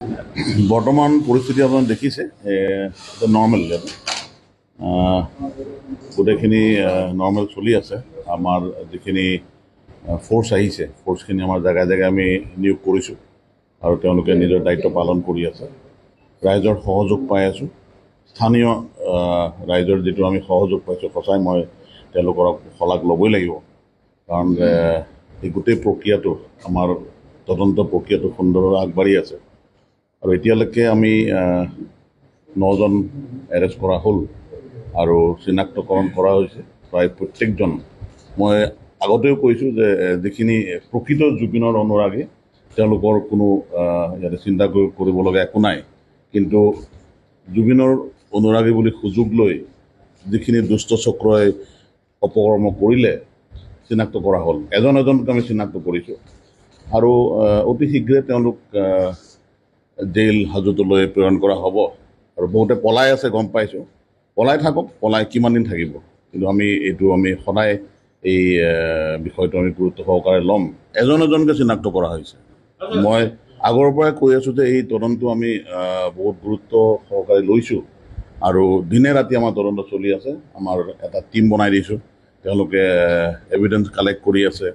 বৰ্তমান পৰিস্থিতি আপোনাক দেখিছে নৰ্মেল গোটেইখিনি নৰ্মেল চলি আছে। আমাৰ যিখিনি ফ'ৰ্চ আহিছে ফ'ৰ্চখিনি আমাৰ জেগাই জেগাই আমি নিয়োগ কৰিছোঁ আৰু তেওঁলোকে নিজৰ দায়িত্ব পালন কৰি আছে। ৰাইজৰ সহযোগ পাই আছোঁ। স্থানীয় ৰাইজৰ যিটো আমি সহযোগ পাইছোঁ সঁচাই মই তেওঁলোকৰ শলাগ ল'বই লাগিব, কাৰণ এই গোটেই প্ৰক্ৰিয়াটো আমাৰ তদন্ত প্ৰক্ৰিয়াটো সুন্দৰভাৱে আগবাঢ়ি আছে আৰু এতিয়ালৈকে আমি 9জন এৰেষ্ট কৰা হ'ল আৰু চিনাক্তকৰণ কৰা হৈছে প্ৰায় প্ৰত্যেকজন। মই আগতেও কৈছোঁ যে যিখিনি প্ৰকৃত জুবিনৰ অনুৰাগী তেওঁলোকৰ কোনো ইয়াতে চিন্তা কৰিবলগীয়া একো নাই, কিন্তু জুবিনৰ অনুৰাগী বুলি সুযোগ লৈ যিখিনি দুষ্ট চক্ৰই অপকৰ্ম কৰিলে চিনাক্ত কৰা হ'ল। এজন এজনকৈ আমি চিনাক্ত কৰিছোঁ আৰু অতি শীঘ্ৰে তেওঁলোক জেইল হাজতলৈ প্ৰেৰণ কৰা হ'ব। আৰু বহুতে পলাই আছে, গম পাইছোঁ। পলাই থাকক, পলাই কিমান দিন থাকিব, কিন্তু আমি সদায় এই বিষয়টো আমি গুৰুত্ব সহকাৰে ল'ম। এজন এজনকৈ চিনাক্ত কৰা হৈছে। মই আগৰ পৰাই কৈ আছোঁ যে এই তদন্ত আমি বহুত গুৰুত্ব সহকাৰে লৈছোঁ আৰু দিনে ৰাতি আমাৰ তদন্ত চলি আছে। আমাৰ এটা টীম বনাই দিছোঁ, তেওঁলোকে এভিডেঞ্চ কালেক্ট কৰি আছে।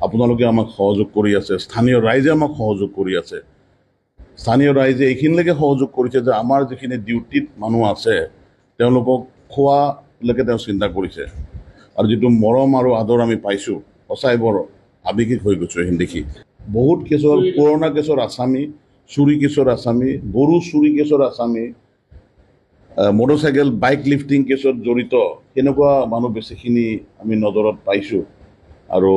আপোনালোকে আমাক সহযোগ কৰি আছে, স্থানীয় ৰাইজে আমাক সহযোগ কৰি আছে। স্থানীয় ৰাইজে এইখিনিলৈকে সহযোগ কৰিছে যে আমাৰ যিখিনি ডিউটিত মানুহ আছে তেওঁলোকক খোৱালৈকে তেওঁ চিন্তা কৰিছে, আৰু যিটো মৰম আৰু আদৰ আমি পাইছোঁ সঁচাই বৰ আৱেগিক হৈ গৈছোঁ এইখিনি দেখি। বহুত কেছৰ পুৰণা কেছৰ আসামী, চুৰি কেছৰ আসামী, গৰু চুৰি কেছৰ আসামী, মটৰচাইকেল বাইক লিফটিং কেছত জড়িত সেনেকুৱা মানুহ বেছিখিনি আমি নজৰত পাইছোঁ। আৰু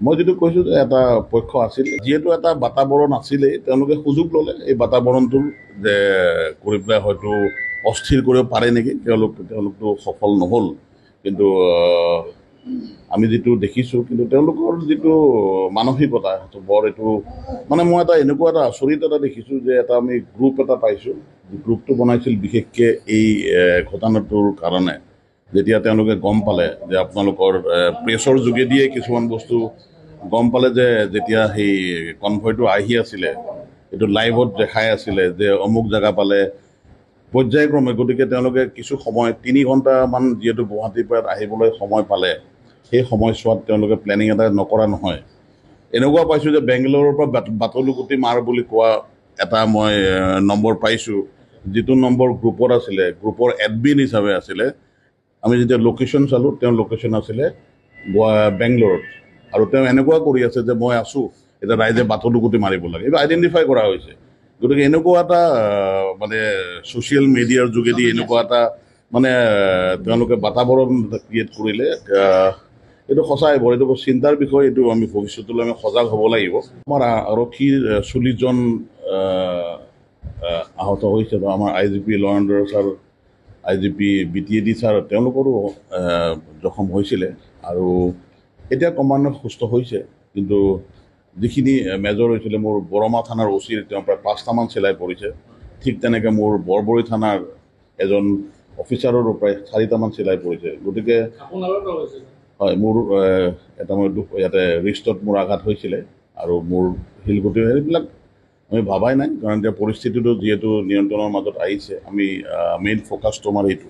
মই যিটো কৈছোঁ যে এটা পক্ষ আছিল, যিহেতু এটা বাতাবৰণ আছিলেই, তেওঁলোকে সুযোগ ল'লে এই বাতাবৰণটো যে কৰি পেলাই হয়তো অস্থিৰ কৰিব পাৰে নেকি, তেওঁলোকতো সফল নহ'ল। কিন্তু আমি যিটো দেখিছোঁ, কিন্তু তেওঁলোকৰ যিটো মানসিকতা সেইটো বৰ এইটো মানে মই এনেকুৱা এটা আচৰিত এটা দেখিছোঁ যে আমি গ্ৰুপ এটা পাইছোঁ। গ্ৰুপটো বনাইছিল বিশেষকৈ এই ঘটনাটোৰ কাৰণে। যেতিয়া তেওঁলোকে গম পালে যে আপোনালোকৰ প্ৰেছৰ যোগেদিয়ে কিছুমান বস্তু গম পালে, যে যেতিয়া সেই কনভয়টো আহি আছিলে এইটো লাইভত দেখাই আছিলে যে অমুক জেগা পালে পৰ্যায়ক্ৰমে, গতিকে তেওঁলোকে কিছু সময় 3 ঘণ্টামান যিহেতু গুৱাহাটীৰ পৰা আহিবলৈ সময় পালে, সেই সময়ছোৱাত তেওঁলোকে প্লেনিং এটা নকৰা নহয়। এনেকুৱা পাইছোঁ যে বেংগলোৰৰ পৰা বাটলুগুটি মাৰ বুলি কোৱা এটা মই নম্বৰ পাইছোঁ, যিটো নম্বৰ গ্ৰুপত আছিলে, গ্ৰুপৰ এডমিন হিচাপে আছিলে। আমি যেতিয়া লোকেশ্যন চালোঁ, তেওঁৰ লোকেশ্যন আছিলে বেংগলোৰত, আৰু তেওঁ এনেকুৱা কৰি আছে যে মই আছোঁ, এতিয়া ৰাইজে বাটলুগুটি মাৰিব লাগে, এইটো আইডেণ্টিফাই কৰা হৈছে। গতিকে এনেকুৱা এটা মানে ছ'চিয়েল মিডিয়াৰ যোগেদি এনেকুৱা এটা মানে তেওঁলোকে বাতাবৰণ ক্ৰিয়েট কৰিলে, এইটো সঁচাই বৰ এইটো চিন্তাৰ বিষয়। এইটো আমি ভৱিষ্যতলৈ আমি সজাগ হ'ব লাগিব। আমাৰ আৰক্ষীৰ 40জন আহত হৈছে, বা আমাৰ IGP ল and order sir, IGP BTAD sir তেওঁলোকৰো জখম হৈছিলে আৰু এতিয়া ক্ৰমান্বয়ে সুস্থ হৈছে। কিন্তু যিখিনি মেজৰ হৈছিলে, মোৰ বৰমা থানাৰ OCৰ তেওঁ প্ৰায় 5টামান চিলাই পৰিছে। ঠিক তেনেকৈ মোৰ বৰবৰী থানাৰ এজন অফিচাৰৰো প্ৰায় 4টামান চিলাই পৰিছে। গতিকে হয়, মোৰ এটা মই ইয়াতে ৰিষ্টত মোৰ আঘাত হৈছিলে আৰু মোৰ শিলগুটি, এইবিলাক আমি ভাবাই নাই, কাৰণ এতিয়া পৰিস্থিতিটো যিহেতু নিয়ন্ত্ৰণৰ মাজত আহিছে, আমি মেইন ফ'কাছটো আমাৰ এইটো।